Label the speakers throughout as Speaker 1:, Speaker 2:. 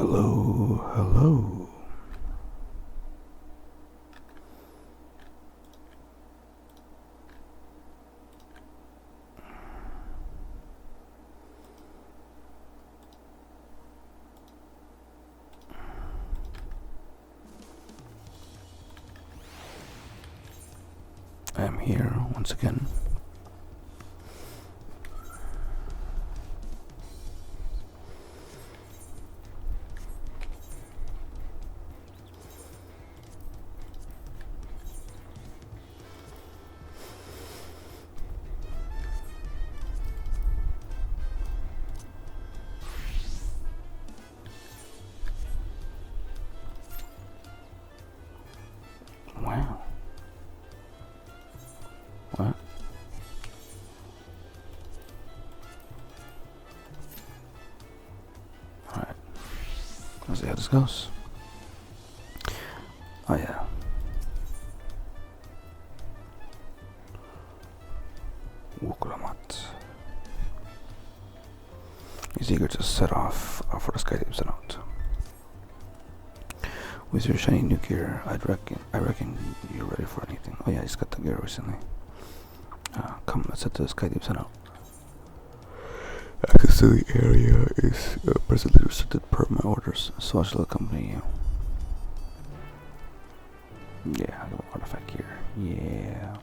Speaker 1: Hello, hello. I'm here once again. Wow. What? Alright. Let's see how this goes. Oh yeah. Wukramat. He's eager to set off for the sky deep out. With your shiny new gear, I reckon you're ready for anything. Oh yeah, he's got the gear recently. Come, let's head to the sky deep out. Access to the area is presently restricted per my orders, so I shall accompany you. Yeah, I got an artifact here. Yeah.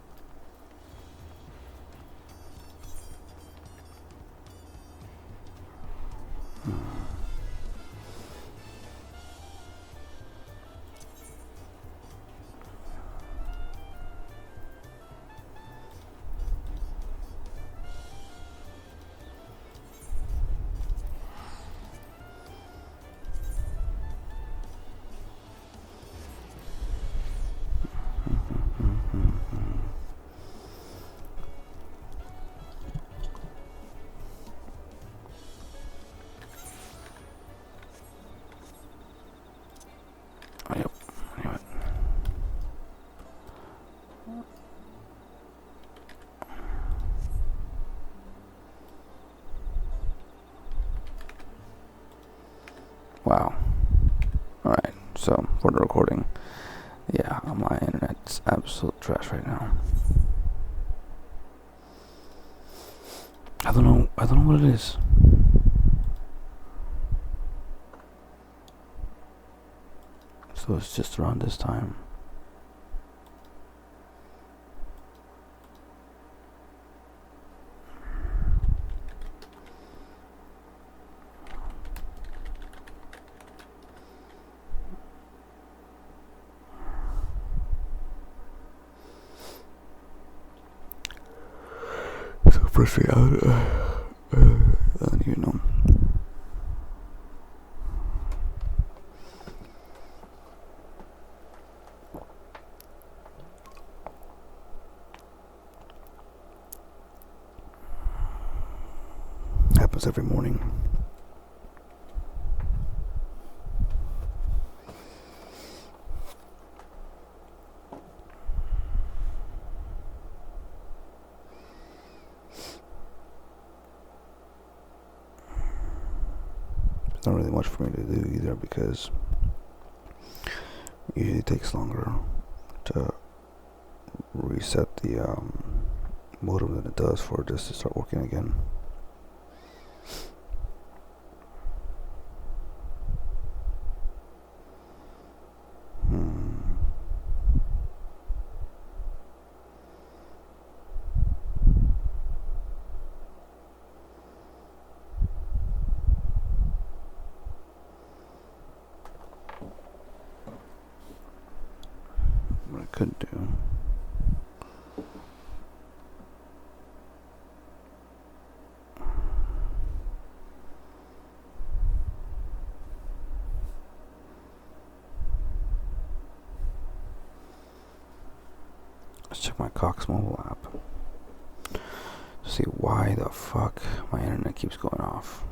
Speaker 1: Oh, yep. Anyway. Wow. Alright, so for the recording, yeah, my internet's absolute trash right now. I don't know what it is. So it's just around this time. So frustrated, you know. Happens every morning. There's not really much for me to do either because it usually takes longer to reset the modem than it does for this to start working again. What I could do. Let's check my Cox mobile app. See why the fuck my internet keeps going off.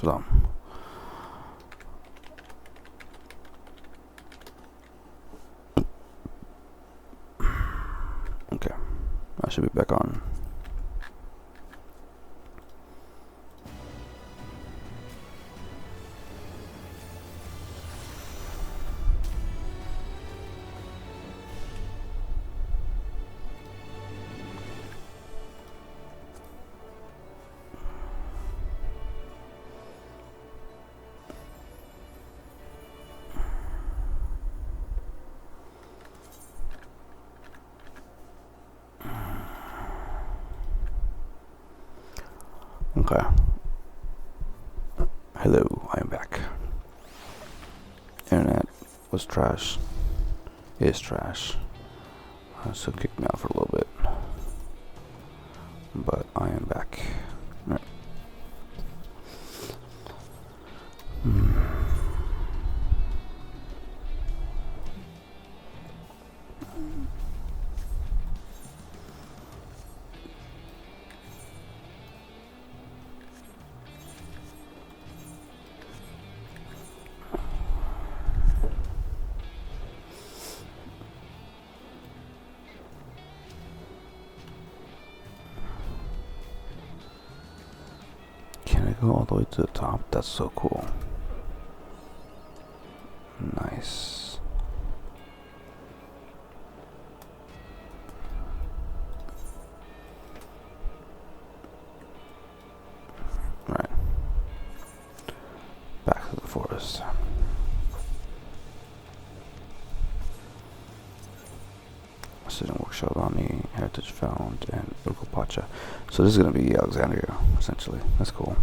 Speaker 1: them. Okay, I should be back on. Okay. Hello, I am back. Internet was trash. Is trash. So kicked me out for a little bit. But I am back. Right. Can I go all the way to the top? That's so cool. Nice. Right. Back to the forest. Student workshop on the heritage found and Pacha. So this is gonna be Alexandria, essentially. That's cool.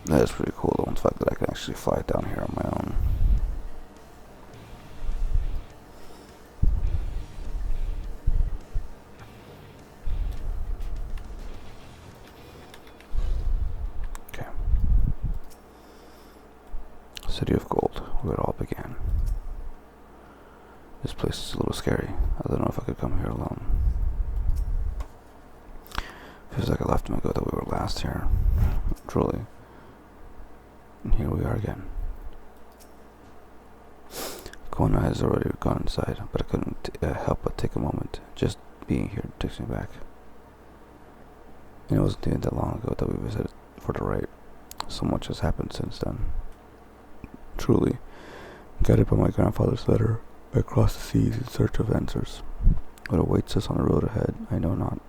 Speaker 1: That is pretty cool though, the fact that I can actually fly down here on my own. Okay. City of Gold, where it all began. This place is a little scary. I don't know if I could come here alone. Feels like a lifetime ago that we were last here. Truly. And here we are again. Kona has already gone inside, but I couldn't help but take a moment. Just being here takes me back. And it wasn't even that long ago that we visited for the right. So much has happened since then. Truly, guided by my grandfather's letter, I crossed the seas in search of answers. What awaits us on the road ahead, I know not.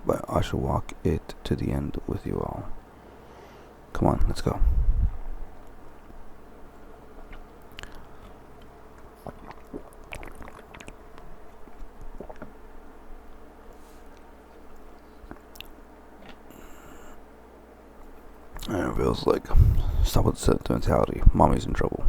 Speaker 1: But I shall walk it to the end with you all. Come on, let's go. And it feels like, stop with sentimentality. Mommy's in trouble.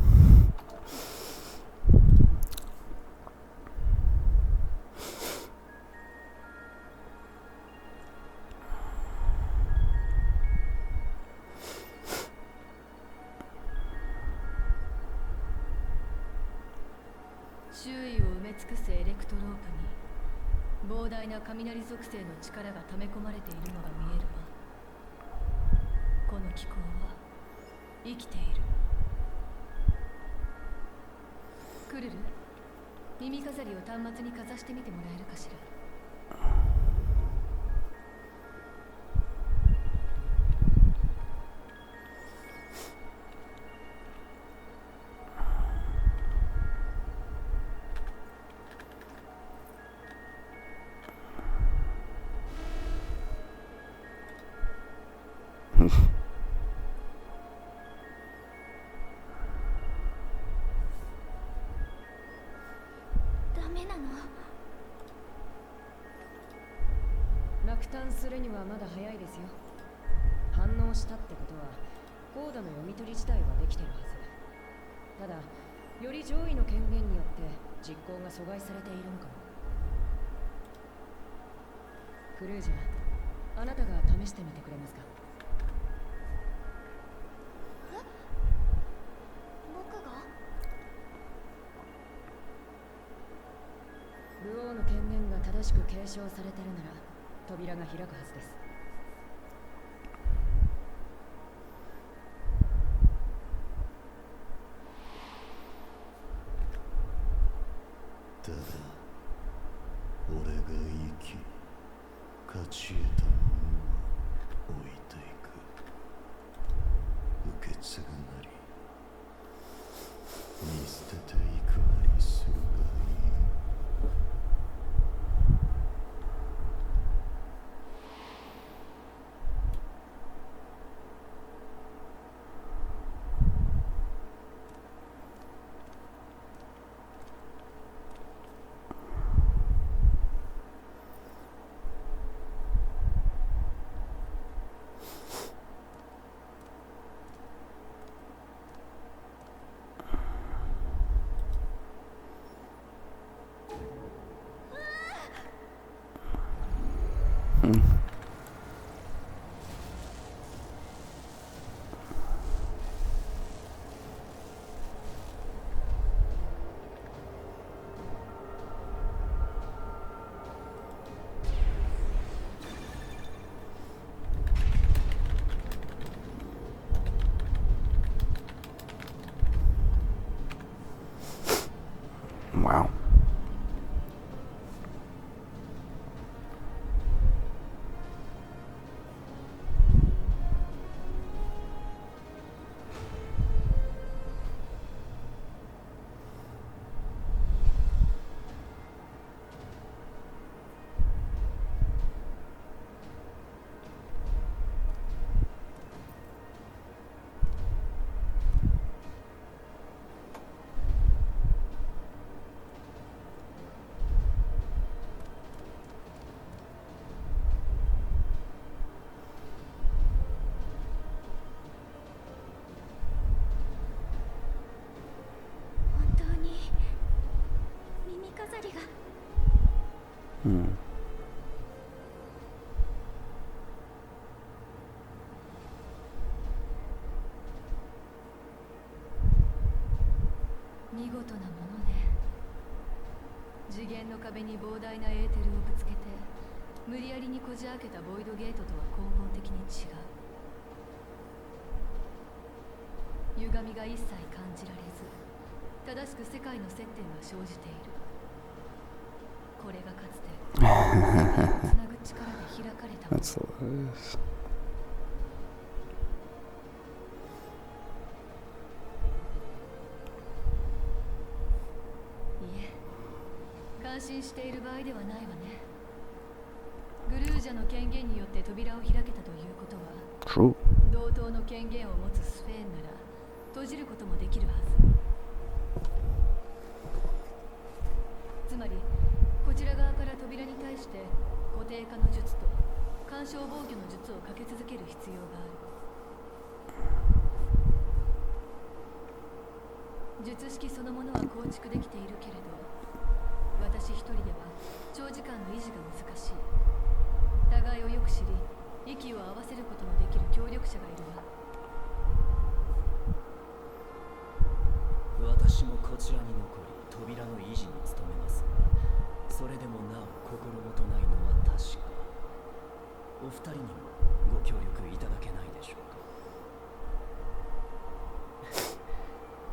Speaker 2: するにはまだ早いですよ。反応したってことはコードの読み取り自体はできてるはず。ただより上位の権限によって実行が阻害されているのかも。クルージャー、あなたが試してみてくれますか？
Speaker 3: え？僕が？
Speaker 2: ルオーの権限が正しく継承されてるなら扉が開くはずです。
Speaker 4: ただ俺が生き勝ち得たものは置いていく。受け継ぐなり見捨てていくなりするがいい。
Speaker 1: Wow. Hmm.
Speaker 2: 見事なものね。次元の壁に膨大なエーテルをぶつけて無理やりにこじ開けたボイドゲートとは根本的に違う。歪みが一切感じられず正しく世界の接点が生じている。これがかつて世界をつなぐ力で開かれたもの。
Speaker 1: That's hilarious.
Speaker 2: いえ、感心している場合ではないわね。グルージャの権限によって扉を開けたということは
Speaker 1: True.
Speaker 2: 同等の権限を持つスフェーンなら閉じることもできるはず。つまりこちら側から扉に対して固定化の術と干渉防御の術をかけ続ける必要がある。術式そのものは構築できているけれど、私一人では長時間の維持が難しい。互いをよく知り息を合わせることのできる協力者がいるわ。
Speaker 5: 私もこちらに残り扉の維持に努めますが、それでもなお心もとないのは確か。お二人にもご協力いただけないでしょうか。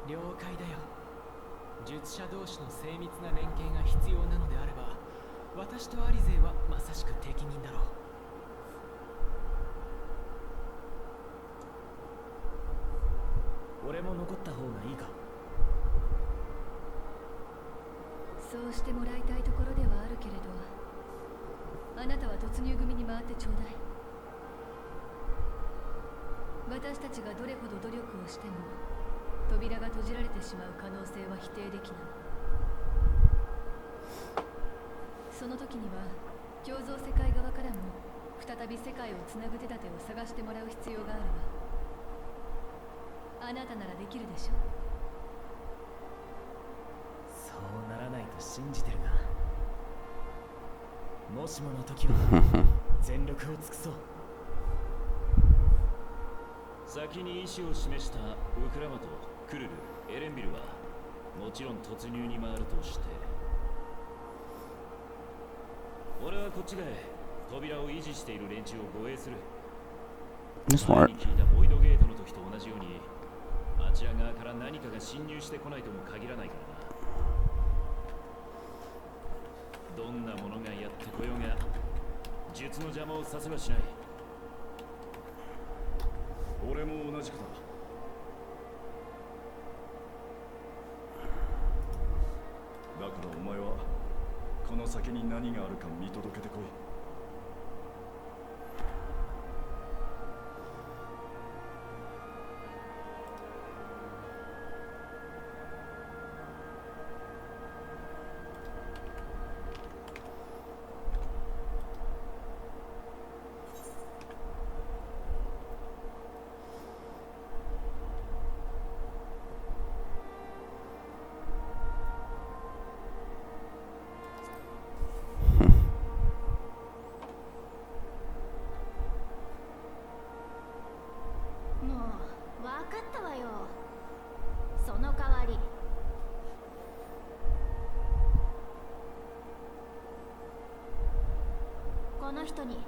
Speaker 6: 了解だよ。術者同士の精密な連携が必要なのであれば、私とアリゼはまさしく適任だろう。
Speaker 5: 俺も残った方がいいか。
Speaker 2: そうしてもらいたいところではあるけれど、あなたは突入組に回ってちょうだい。私たちがどれほど努力をしても扉が閉じられてしまう可能性は否定できない。その時には共造世界側からも不再び世界をつなぐ手立てを探してもらう必要があるわ。あなたならできるでしょ。
Speaker 5: そうならないと信じてるが、もしもの時は全力を尽くそう。
Speaker 7: 先に意思を示したウクラマとクルル、エレンビルはもちろん突入に回るとして、俺はこっちで扉を維持している連中を護衛する。
Speaker 1: Smart.
Speaker 7: 前に聞いたボイドゲートの時と同じように、あちら側から何かが侵入してこないとも限らないからな。どんなものがやってこようが術の邪魔をさせはしない。
Speaker 4: 俺も同じくだ。だからお前はこの先に何があるか見届けてこい。
Speaker 3: もう分かったわよ。その代わりこの人に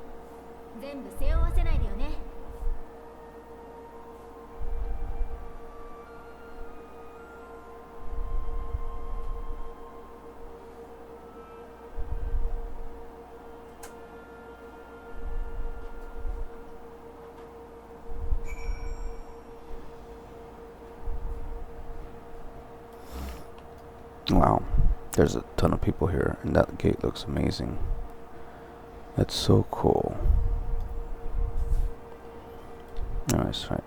Speaker 3: 全部背負わせないでよね。
Speaker 1: Wow, there's a ton of people here, and that gate looks amazing. That's so cool. Nice, right.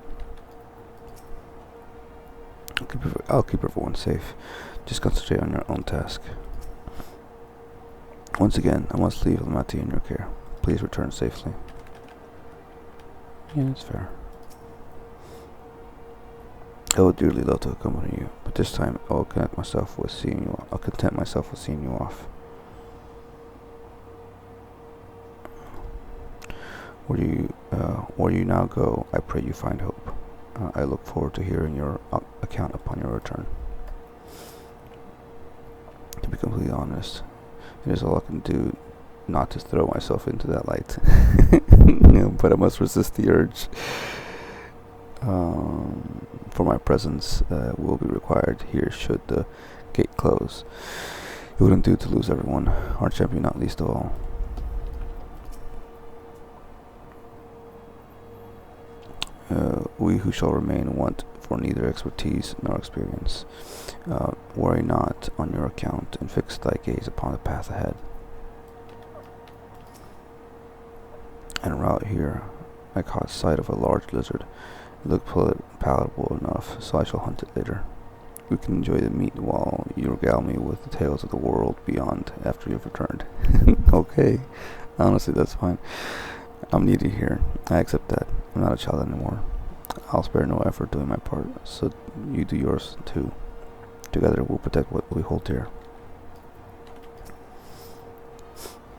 Speaker 1: I'll keep everyone safe. Just concentrate on your own task. Once again, I must leave Almaty in your care. Please return safely. Yeah, that's fair. I would dearly love to accompany you, but this time I will content myself with seeing you. I'll content myself with seeing you off. Where you now go, I pray you find hope. I look forward to hearing your account upon your return. To be completely honest, it is all I can do not to throw myself into that light. But I must resist the urge. For my presence will be required here should the gate close. It wouldn't do to lose everyone, our champion not least of all. We who shall remain want for neither expertise nor experience. Worry not on your account, and fix thy gaze upon the path ahead. En route here, I caught sight of a large lizard. It looked palatable enough, so I shall hunt it later. We can enjoy the meat while you regale me with the tales of the world beyond after you've returned. Okay, honestly, that's fine. I'm needed here. I accept that. I'm not a child anymore. I'll spare no effort doing my part, so you do yours too. Together we'll protect what we hold dear.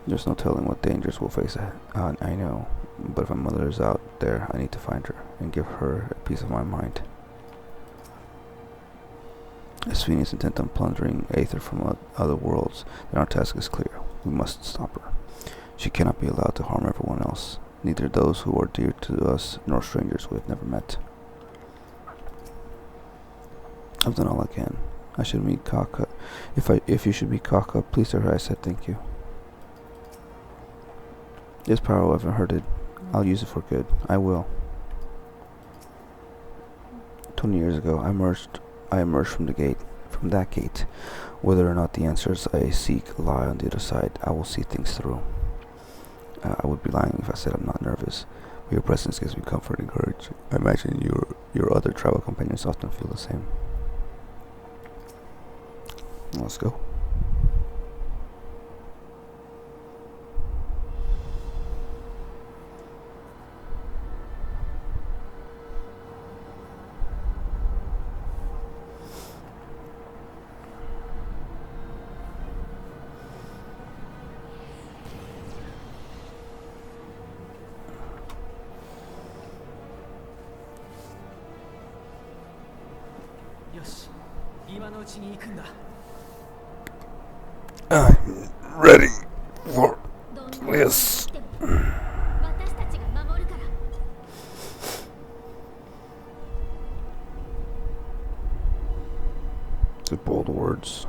Speaker 1: There's no telling what dangers we'll face ahead. I know, but if my mother is out there, I need to find her and give her a piece of my mind. If Sphene is intent on plundering Aether from other worlds, then our task is clear. We must stop her. She cannot be allowed to harm everyone else, neither those who are dear to us nor strangers we have never met. I've done all I can. I should meet Kaka. If you should meet Kaka, please tell her I said thank you. This power, I've heard it. I'll use it for good. I will. 20 years ago, I emerged from that gate. Whether or not the answers I seek lie on the other side, I will see things through. I would be lying if I said I'm not nervous. But your presence gives me comfort and courage. I imagine your other travel companions often feel the same. Let's go.
Speaker 6: し、今のうちに行くんだ。
Speaker 1: I'm ready for
Speaker 3: どんなことがあ
Speaker 1: this.
Speaker 3: っても私たちが守るから。
Speaker 1: The bold words.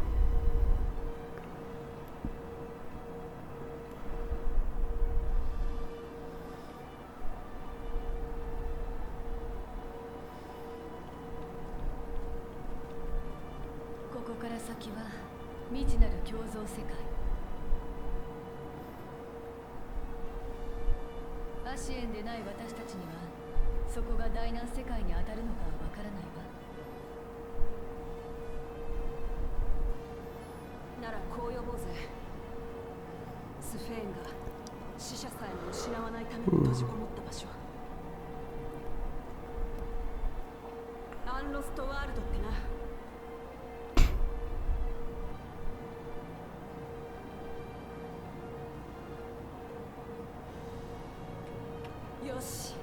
Speaker 2: ここから先は未知なる共造世界。アシエンでない私たちにはそこが大難世界に当たるのかわからないわ。
Speaker 8: ならこう呼ぼうぜ。スフェーンが死者さえも失わないために閉じこもった場所。アンロストワールドってな。よし、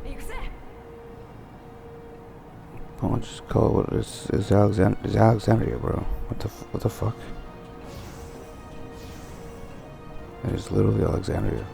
Speaker 8: 行くぜ。
Speaker 1: I'll just call it what it is. It's Alexandria, bro. What the fuck? It is literally Alexandria.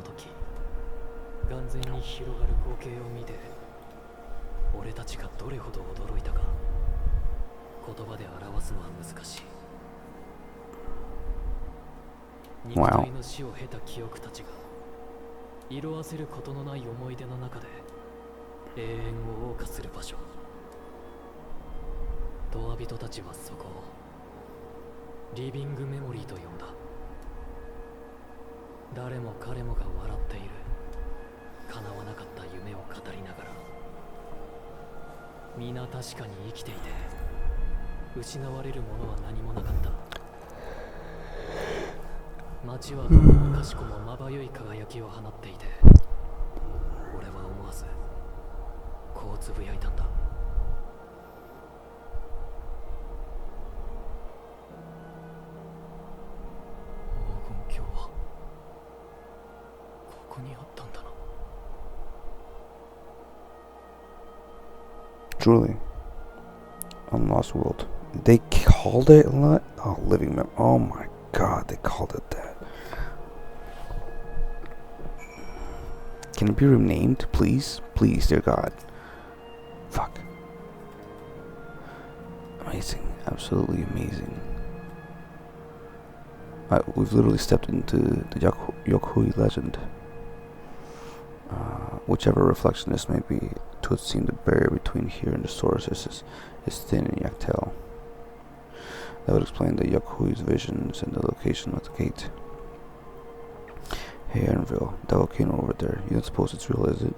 Speaker 5: 時、眼前に広がる光景を見て、俺たちがどれほど驚いたか、言葉で表すのは難しい。肉体の死を経た記憶たちが色あせることのない思い出の中で永遠を謳歌する場所。ドア人たちはそこをリビングメモリーと呼んだ。誰も彼もが笑っている叶わなかった夢を語りながら、皆確かに生きていて失われるものは何もなかった。街はどこもかしこもまばゆい輝きを放っていて、俺は思わずこうつぶやいたんだ。黄金鏡はここにあったんだな。
Speaker 1: Truly, on Lost World, they called it living mem. Oh my God, they called it that. Can it be renamed, please? Please, dear God. Fuck. Amazing, absolutely amazing. We've literally stepped into the Yokui legend. Whichever reflection this may be, to it seemed the barrier between here and the source is thin in Yaktel. That would explain the Yokui's visions and the location of the gate. Hey, Aaronville, that volcano over there, you don't suppose it's real, is it?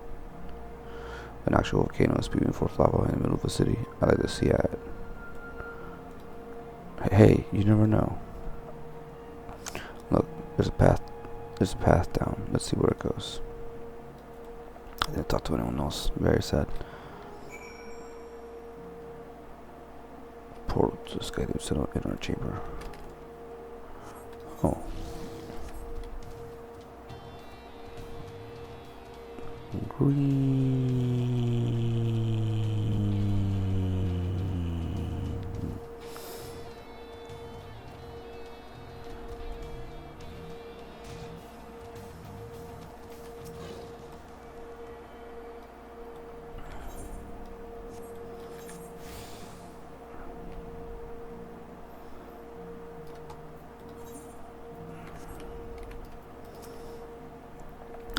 Speaker 1: An actual volcano spewing forth lava in the middle of the city. I'd like to see it. Hey, you never know. Look, there's a path down. Let's see where it goes. I didn't talk to anyone else. Very sad. Portal to the sky in our chamber. Oh. Green.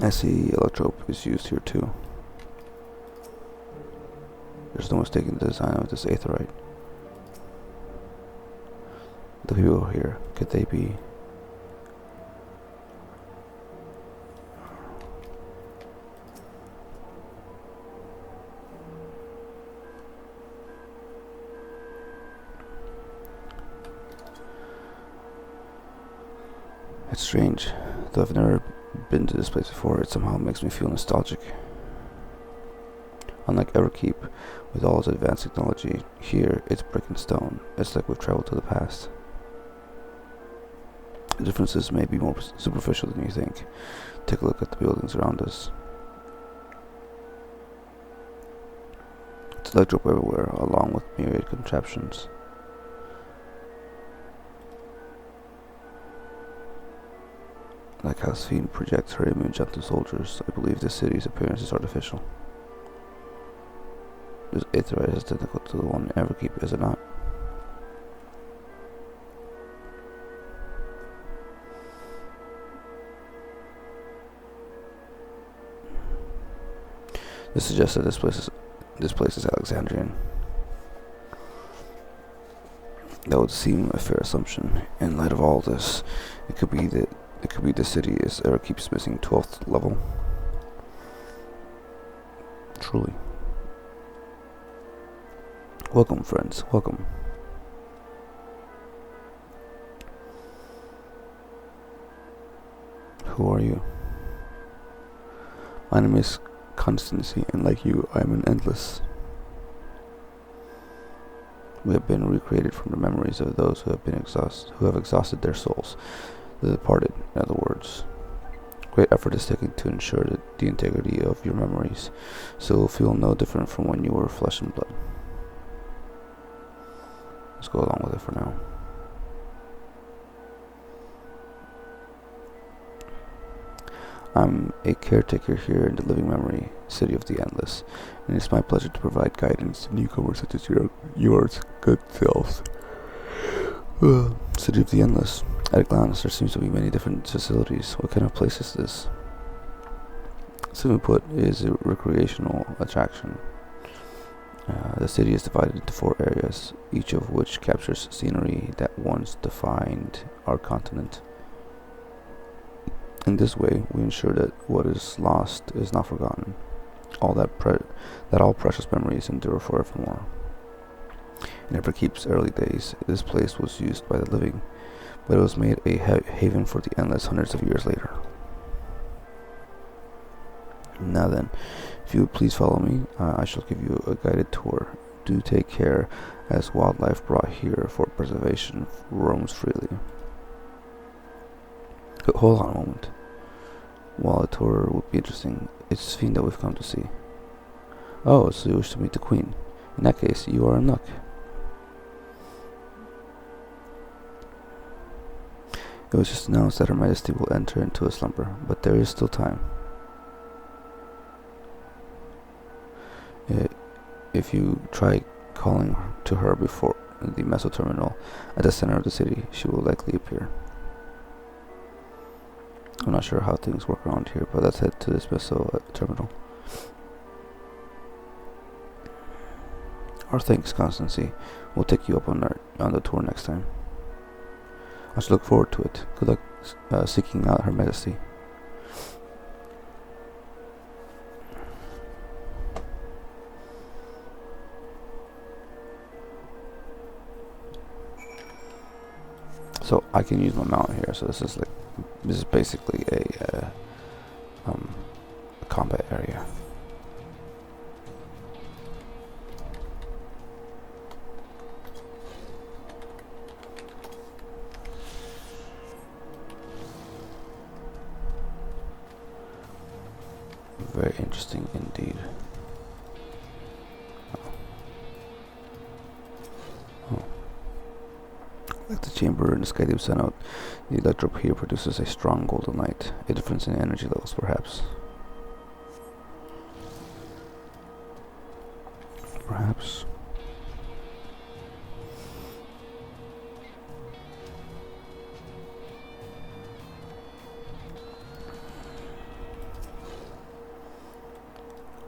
Speaker 1: I see electrope is used here too. There's no mistaking the design of this aetherite. The people here, could they be? It's strange, though I've never been to this place before, it somehow makes me feel nostalgic. Unlike Everkeep, with all its advanced technology, here it's brick and stone. It's like we've traveled to the past. The differences may be more superficial than you think. Take a look at the buildings around us. It's electric everywhere, along with myriad contraptions. Like how Sphene projects her image onto soldiers, I believe the city's appearance is artificial. This aetherite is identical to the one in Everkeep, is it not? This suggests that this place is Alexandrian. That would seem a fair assumption. In light of all this, it could be the city is Everkeep's missing 12th level. Truly. Welcome, friends. Welcome. Who are you? My name is Constancy, and like you, I am an endless. We have been recreated from the memories of those who have exhausted their souls, the departed, in other words. Great effort is taken to ensure the integrity of your memories, so you'll feel no different from when you were flesh and blood. Let's go along with it for now. I'm a caretaker here in the living memory city of the Endless, and it's my pleasure to provide guidance to newcomers such as yours good selves. City of the Endless. At a glance, there seems to be many different facilities. What kind of place is this? Simply put, it is a recreational attraction. The city is divided into 4 areas, each of which captures scenery that once defined our continent. In this way, we ensure that what is lost is not forgotten. All precious memories endure forevermore. In Everkeep's early days, this place was used by the living, but it was made a haven for the Endless hundreds of years later. Now then, if you would please follow me, I shall give you a guided tour. Do take care, as wildlife brought here for preservation roams freely. Hold on a moment. While a tour would be interesting, it's Sphene that we've come to see. Oh, so you wish to meet the Queen. In that case, you are in luck. It was just announced that Her Majesty will enter into a slumber, but there is still time. If you try calling to her before the Meso terminal at the center of the city, she will likely appear. I'm not sure how things work around here, but let's head to this Meso terminal. Our thanks, Constancy. We'll take you up on the tour next time. I should look forward to it. Good luck seeking out Her Majesty. So I can use my mount here. So this is basically a combat area. Very interesting indeed. Like the chamber in the Skydeep Senate, the electrope here produces a strong golden light, a difference in energy levels perhaps. Perhaps.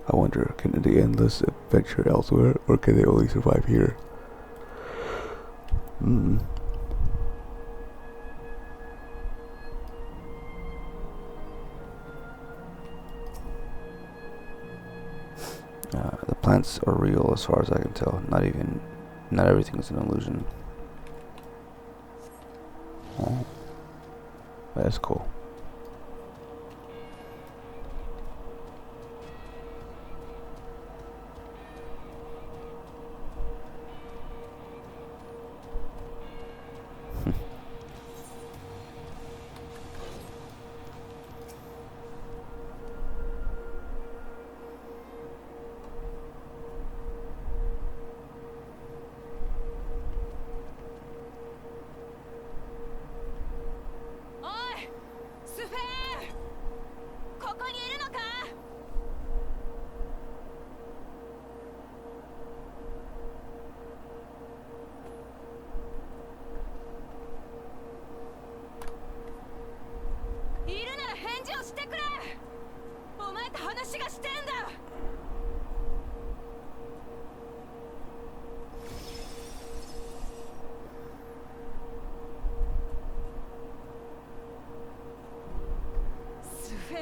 Speaker 1: I wonder, can the endless adventure elsewhere, or can they only survive here? The plants are real as far as I can tell. Not everything is an illusion. Oh, that's cool.
Speaker 3: こ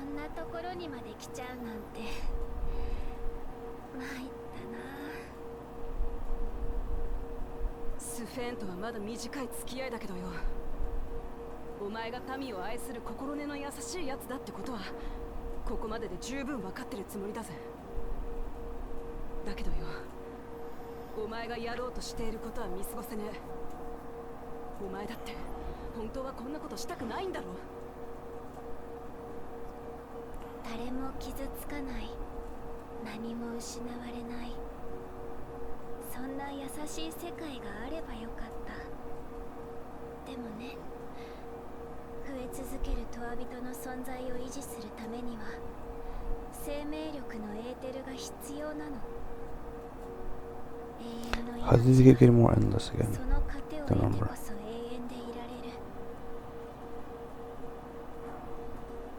Speaker 3: んなところにまで来ちゃうなんて参ったな。
Speaker 8: スフェーンとはまだ短い付き合いだけどよ。お前が民を愛する心根の優しいやつだってことはここまでで十分分かってるつもりだぜ。だけどよ、お前がやろうとしていることは見過ごせねえ。お前だって本当はこんなことしたくないんだろ。
Speaker 3: 誰も傷つかない、何も失われない、そんな優しい世界があればよかった。でもね、増え続けるトワ人の存在を維持するためには生命力のエーテルが必要なの。永遠の
Speaker 1: How did he get more endless
Speaker 3: そ
Speaker 1: again?
Speaker 3: の糧を
Speaker 1: Don't
Speaker 3: 得て
Speaker 1: remember.
Speaker 3: こそ永遠でいられる。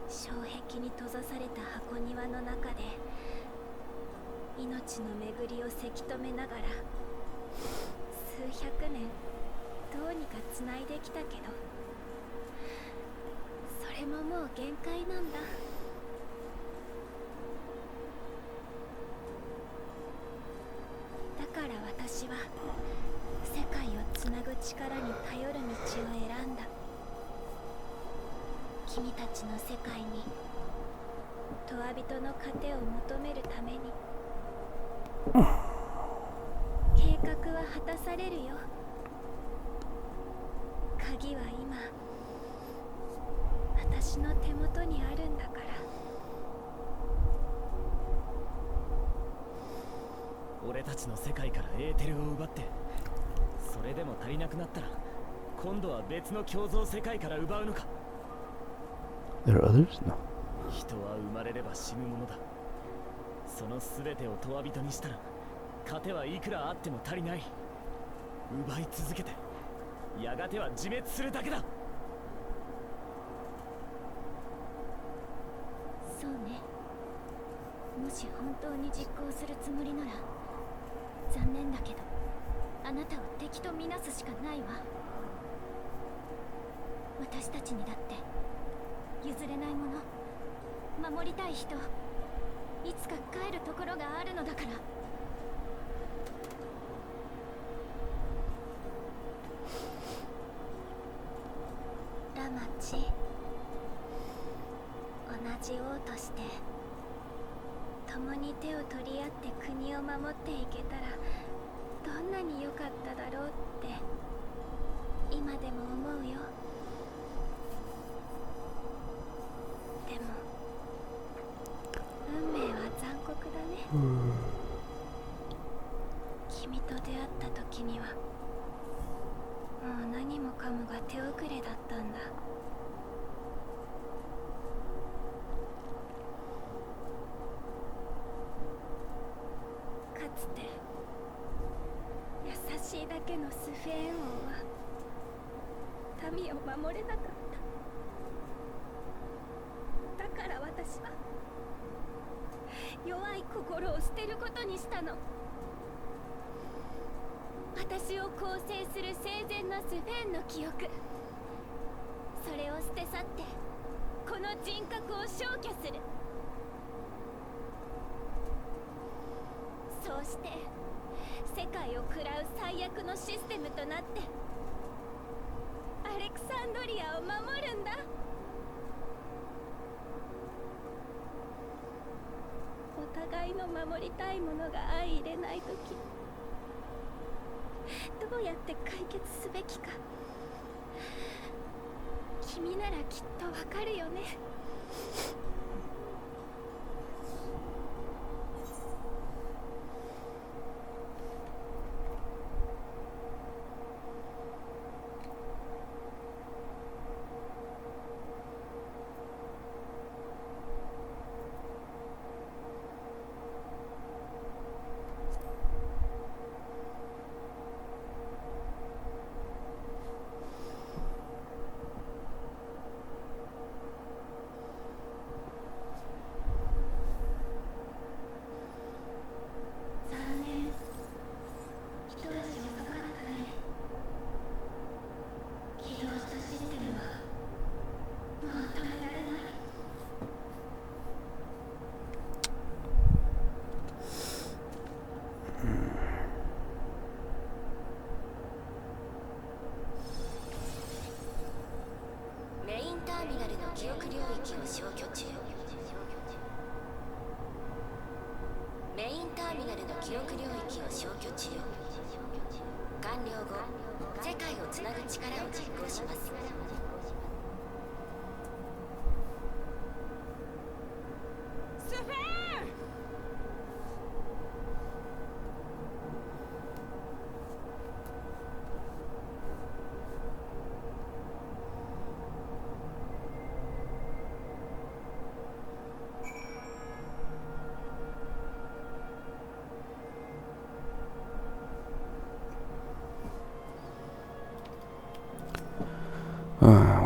Speaker 3: 障壁に閉ざされた箱庭の中で命の巡りをせき止めながら数百年どうにかつないできたけど、それももう限界なんだ。だから私は世界をつなぐ力に頼る道を選んだ。君たちの世界にトワ人の糧を求めるために計画は果たされるよ。鍵は今私の手元にあるんだから。
Speaker 5: 俺たちの世界からエーテルを奪って、それでも足りなくなったら今度は別の共造世界から奪うのか。
Speaker 1: There are others? No.
Speaker 5: 人は生まれれば死ぬものだ。その全てをトワ人にしたら糧はいくらあっても足りない。奪い続けてやがては自滅するだけだ。
Speaker 3: そうね。もし本当に実行するつもりなら残念だけどあなたを敵とみなすしかないわ。私たちにだって譲れないもの、守りたい人、いつか帰るところがあるのだから。ラマチ、同じ王として共に手を取り合って国を守っていけたらどんなに良かっただろうって今でも思うよ。でも運命は残酷だね。君と出会った時にはもう何もかもが手遅れだったんだ。かつて優しいだけのスフェーン王は民を守れなかった。だか弱い心を捨てることにしたの。私を構成する生前のスフェーンの記憶、それを捨て去ってこの人格を消去する。そうして世界を喰らう最悪のシステムとなってアレクサンドリアを守るんだ。お互いの守りたいものが相入れないとき、どうやって解決すべきか君ならきっとわかるよね。
Speaker 9: 記憶領域を消去中。メインターミナルの記憶領域を消去中。完了後、世界をつなぐ力を実行します。
Speaker 8: スフェーン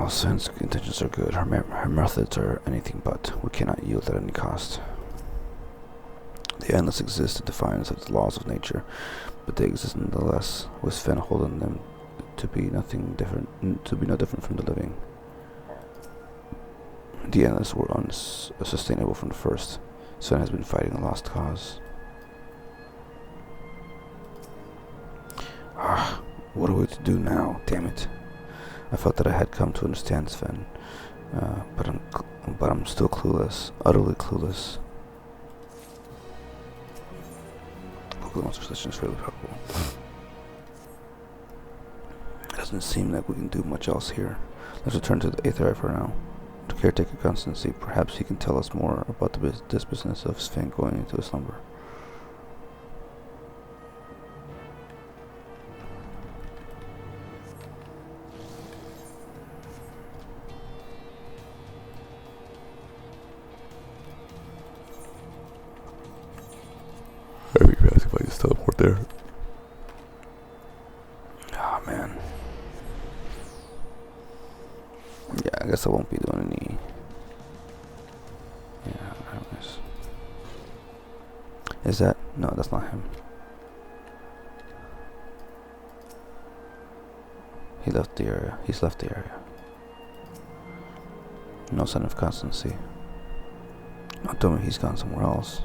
Speaker 8: ！Well,
Speaker 1: Sphene's intentions are good. Her methods are anything but. We cannot yield at any cost. The endless exist in defiance of the laws of nature, but they exist nonetheless, with Sphene holding them to be no different from the living. The endless were unsustainable from the first. Sphene has been fighting a lost cause. What are we to do now? Damn it. I felt that I had come to understand Sphene, but I'm still clueless, utterly clueless. One's position is fairly probable. It doesn't seem like we can do much else here. Let's return to the Aetheri for now. To caretaker Constancy, perhaps he can tell us more about this business of Sphene going into a slumber. I'd be fast if I just teleport there. Oh man. Yeah, I guess I won't be doing any. Yeah, anyways. Is that? No, that's not him. He left the area. He's left the area. No sign of Constancy. Don't tell me he's gone somewhere else.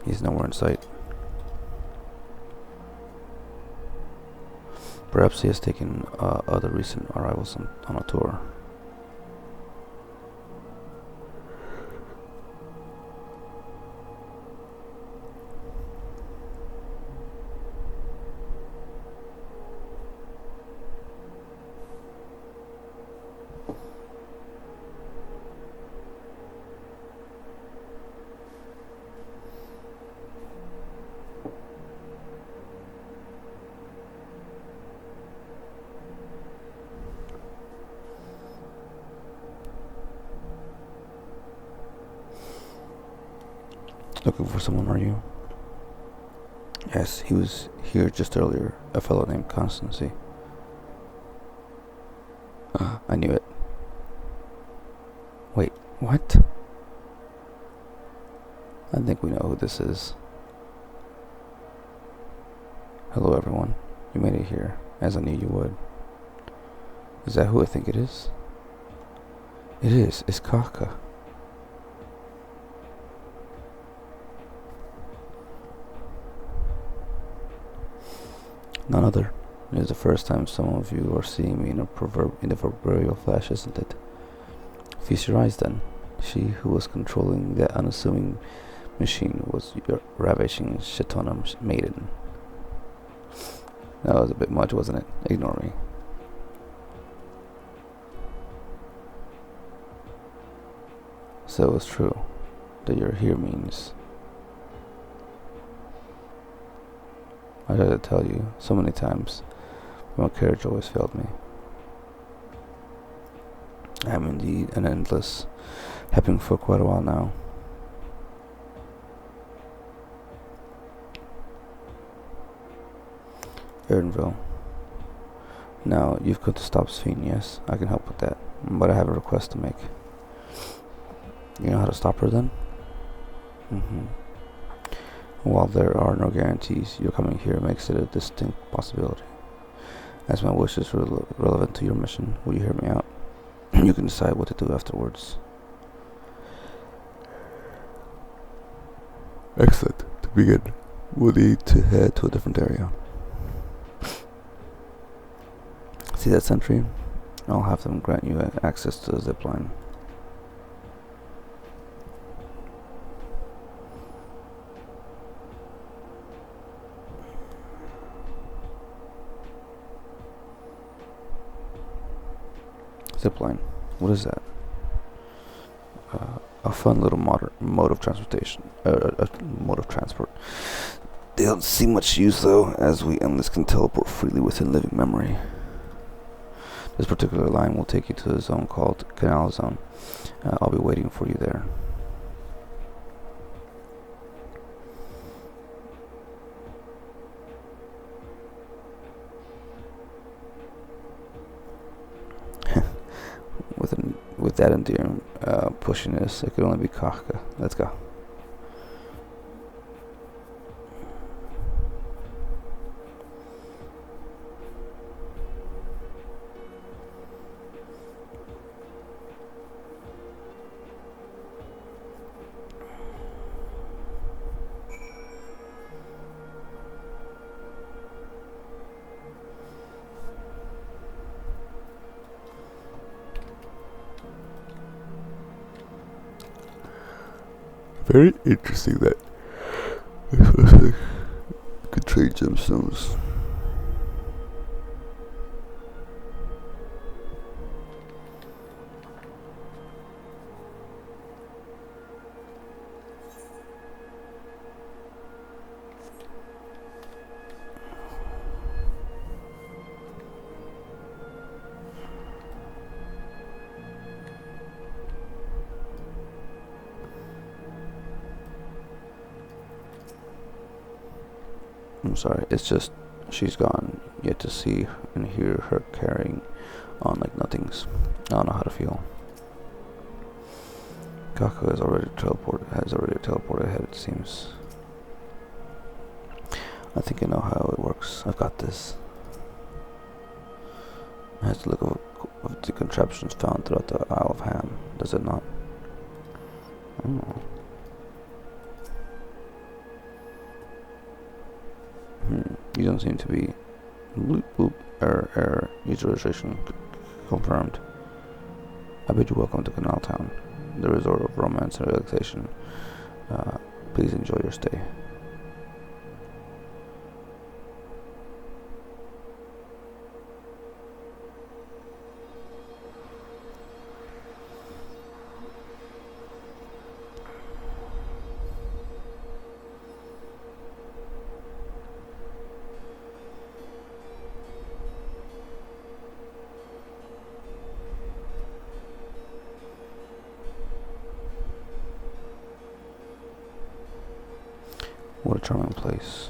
Speaker 1: He's nowhere in sight. Perhaps he has taken other recent arrivals on a tour. Looking for someone, are you? Yes, he was here just earlier. A fellow named Constancy. I knew it. Wait, what? I think we know who this is. Hello, everyone. You made it here, as I knew you would. Is that who I think it is? It is. It's Kaka. None other. It is the first time some of you are seeing me in the proverbial flesh, isn't it? Feast your eyes, then. She who was controlling that unassuming machine was your ravishing Shetona maiden. That was a bit much, wasn't it? Ignore me. So it's true that you're here means. I tried to tell you so many times, but my courage always failed me. I am indeed an endless, happening for quite a while now. Aaronville. Now, you've come to stop Sphene, yes? I can help with that, but I have a request to make. You know how to stop her, then? While there are no guarantees, your coming here makes it a distinct possibility. As my wish is relevant to your mission, will you hear me out? You can decide what to do afterwards. Excellent. To begin, we'll need to head to a different area. See that sentry? I'll have them grant you access to the zip line. Zipline. What is that? A fun little mode of transportation. Mode of transport. They don't see much use though, as we endless can teleport freely within living memory. This particular line will take you to a zone called Canal Zone. I'll be waiting for you there. With that endearing pushiness, it could only be Kafka. Let's go. Very interesting that could trade gemstones. I'm sorry, it's just she's gone, yet to see and hear her carrying on like nothings. I don't know how to feel. Kaka has already teleported ahead, it seems. I think I know how it works. I've got this. It has the look of the contraptions found throughout the Isle of Ham, does it not? Oh. You don't seem to be. Bloop bloop. Error. User registration confirmed. I bid you welcome to Canal Town, the resort of romance and relaxation. Please enjoy your stay. What a charming place.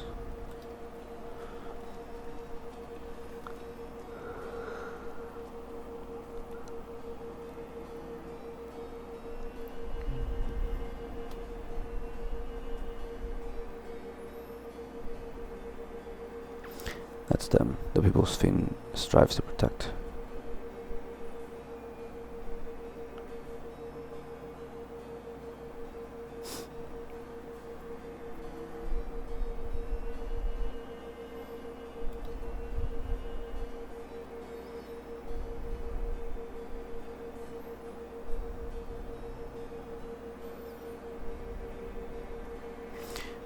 Speaker 1: That's them, the people Sphene strives to protect.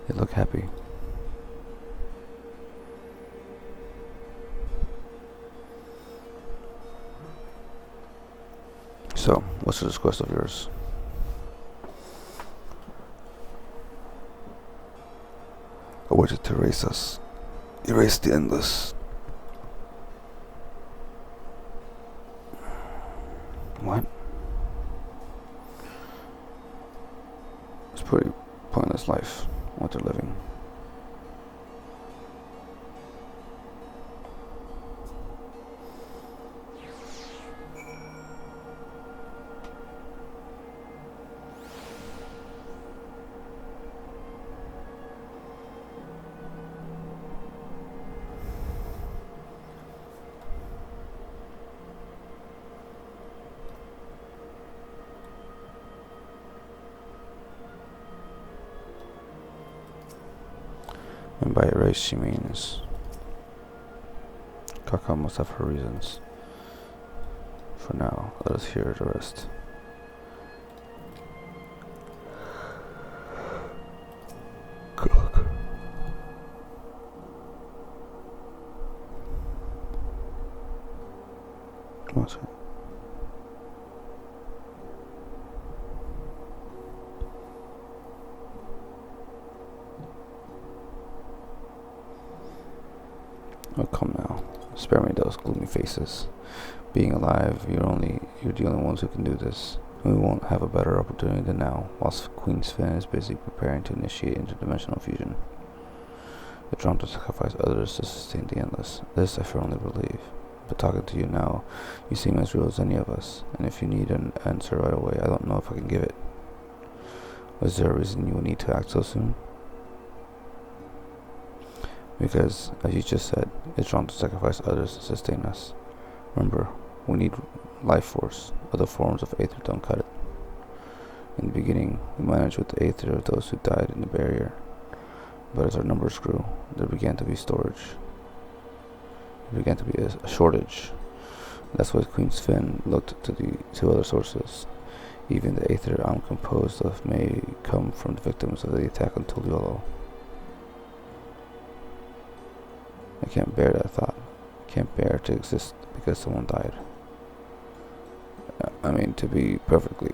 Speaker 1: They look happy. So, what's this quest of yours? I want you to erase us. Erase the endless. What? It's a pretty pointless life, what they're living. And by erase she means Kaka must have her reasons. For now, let us hear the rest. What's it? Oh, come now. Spare me those gloomy faces. Being alive, you're the only ones who can do this. We won't have a better opportunity than now, whilst Queen Sphene is busy preparing to initiate interdimensional fusion. The drawn to sacrifice others to sustain the endless. This I firmly believe. But talking to you now, you seem as real as any of us, and if you need an answer right away, I don't know if I can give it. Was there a reason you would need to act so soon? Because, as you just said, it's wrong to sacrifice others to sustain us. Remember, we need life force. Other forms of aether don't cut it. In the beginning, we managed with the aether of those who died in the barrier. But as our numbers grew, there began to be storage. There began to be a shortage. That's why Queen Sphene looked to other sources. Even the aether I'm composed of may come from the victims of the attack on Tuliolo. I can't bear that thought. Can't bear to exist because someone died. I mean, to be perfectly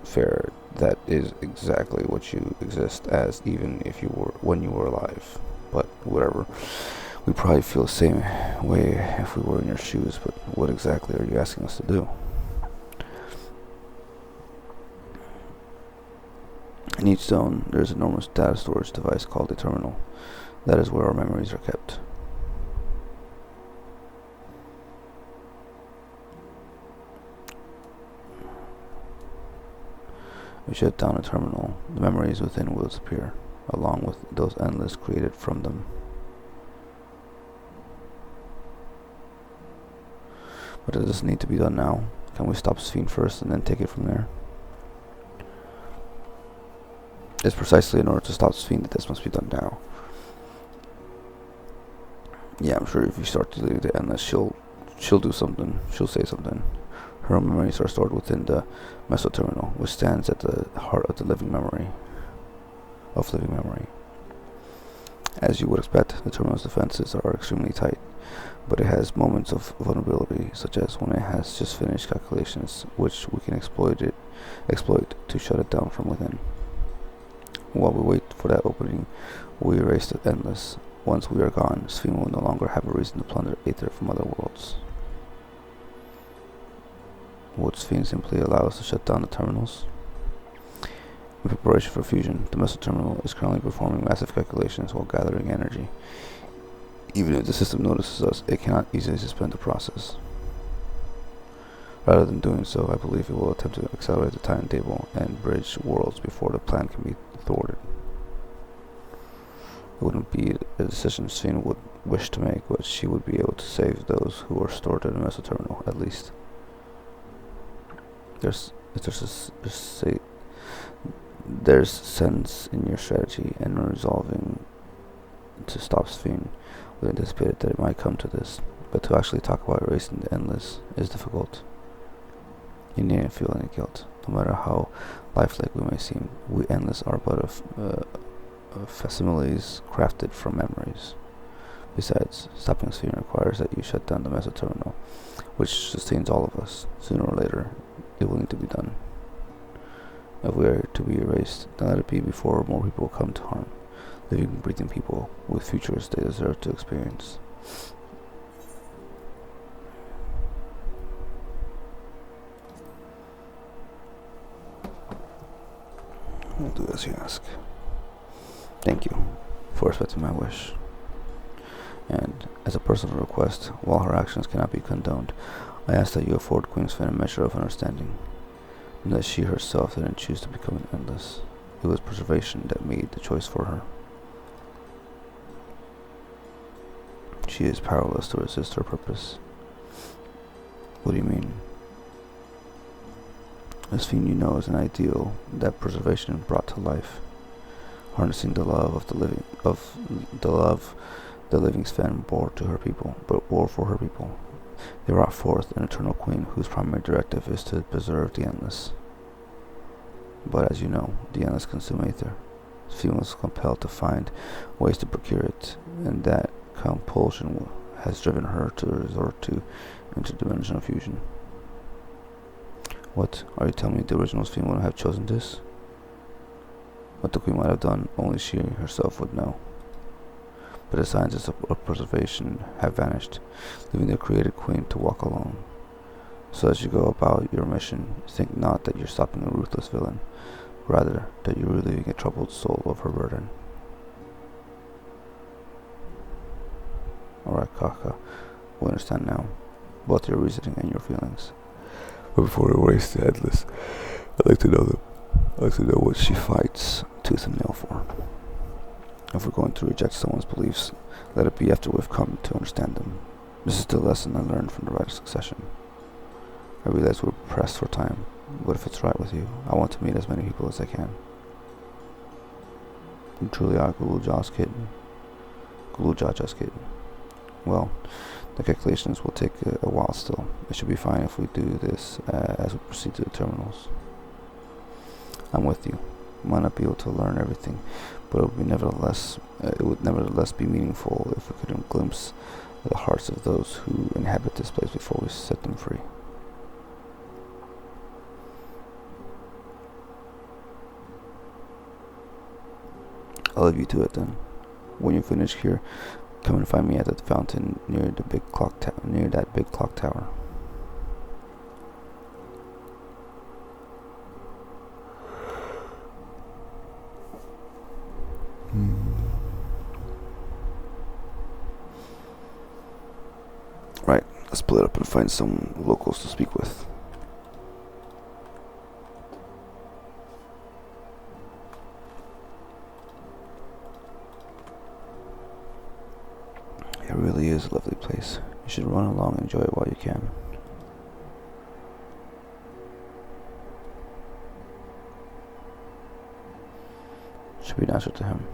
Speaker 1: fair, that is exactly what you exist as, even if you were when you were alive. But whatever. We probably feel the same way if we were in your shoes, but what exactly are you asking us to do? In each zone, there is an enormous data storage device called a terminal. That is where our memories are kept. We shut down a terminal. The memories within will disappear, along with those endless created from them. But does this need to be done now? Can we stop Sphene first and then take it from there? It's precisely in order to stop Sphene that this must be done now. Yeah, I'm sure if you start to do the endless, she'll do something. She'll say something. Her memories are stored within the mesoterminal, which stands at the heart of the living memory. As you would expect, the terminal's defenses are extremely tight, but it has moments of vulnerability, such as when it has just finished calculations, which we can exploit to shut it down from within. While we wait for that opening, we erase the endless. Once we are gone, Sphene will no longer have a reason to plunder aether from other worlds. Would Sphene simply allow us to shut down the terminals? In preparation for fusion, the missile terminal is currently performing massive calculations while gathering energy. Even if the system notices us, it cannot easily suspend the process. Rather than doing so, I believe it will attempt to accelerate the timetable and bridge worlds before the plan can be thwarted. It wouldn't be a decision Sphene would wish to make, but she would be able to save those who are stored in the missile terminal, at least. There's sense in your strategy and resolving to stop Sphene. We anticipated that it might come to this, but to actually talk about erasing the endless is difficult. You needn't feel any guilt, no matter how lifelike we may seem. We endless are but facsimiles crafted from memories. Besides, stopping Sphene requires that you shut down the missile terminal, which sustains all of us. Sooner or later, it will need to be done. If we are to be erased, then let it be before more people come to harm. Living, breathing people with futures they deserve to experience. I'll do as you ask. Thank you for respecting my wish. And as a personal request, while her actions cannot be condoned, I ask that you afford Queen Sphene a measure of understanding, and that she herself didn't choose to become an endless. It was preservation that made the choice for her. She is powerless to resist her purpose. What do you mean? The Sphene you know is an ideal that preservation brought to life, harnessing the love of the living Sphene bore to her people, but bore for her people. They brought forth an eternal queen whose primary directive is to preserve the endless. But as you know, the endless consume aether. Sphene was compelled to find ways to procure it, and that compulsion has driven her to resort to interdimensional fusion. What? Are you telling me the original Sphene wouldn't have chosen this? What the queen might have done, only she herself would know. But the sciences of preservation have vanished, leaving the created queen to walk alone. So as you go about your mission, think not that you're stopping a ruthless villain, rather that you're relieving a troubled soul of her burden. Alright, Kaka, we understand now, both your reasoning and your feelings. But before we erase the endless, I'd like to know them. I'd like to know what she fights tooth and nail for. If we're going to reject someone's beliefs, let it be after we've come to understand them. This is the lesson I learned from the Rite of Succession. I realize we're pressed for time, but if it's right with you, I want to meet as many people as I can. You truly are Guluja's kid. Guluja's kid. Well, the calculations will take a while still. It should be fine if we do this as we proceed to the terminals. I'm with you. Might not be able to learn everything, but it would nevertheless be meaningful if we could glimpse the hearts of those who inhabit this place before we set them free. I'll leave you to it then. When you finish here, come and find me at the fountain near that big clock tower. Right, let's split up and find some locals to speak with. It really is a lovely place. You should run along and enjoy it while you can. Should be an answer to him.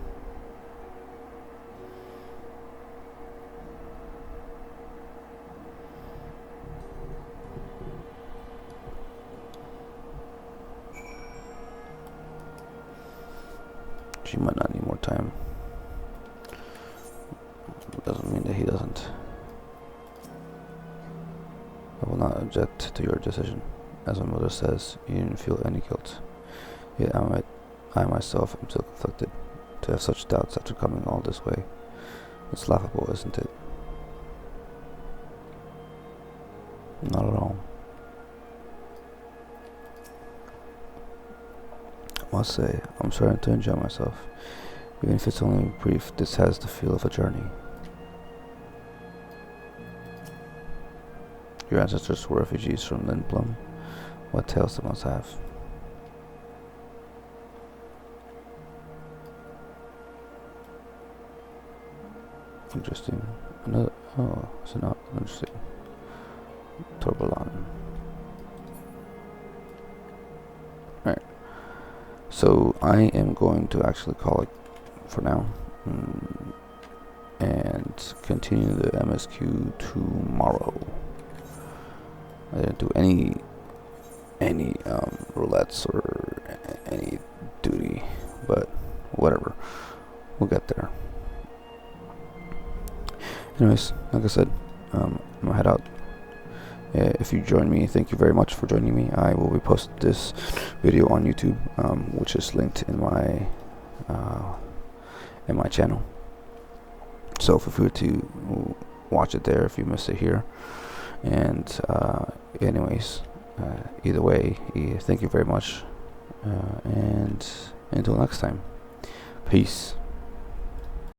Speaker 1: She might not need more time. It doesn't mean that he doesn't. I will not object to your decision. As my mother says, you didn't feel any guilt. Yet I myself am still conflicted. To have such doubts after coming all this way. It's laughable, isn't it? Not at all. must say, I'm starting to enjoy myself. Even if it's only brief, this has the feel of a journey. Your ancestors were refugees from Lindblom. What tales they must have. Interesting. Another, oh, so not interesting. Torbalan. Alright. So I am going to actually call it for now. And continue the MSQ tomorrow. I didn't do any roulettes or any duty, but whatever. We'll get there. Anyways, like I said, I'm gonna head out. If you join me, thank you very much for joining me. I will be posting this video on YouTube, which is linked in my channel. So feel free to watch it there if you missed it here. And anyways, either way, thank you very much. And until next time, peace.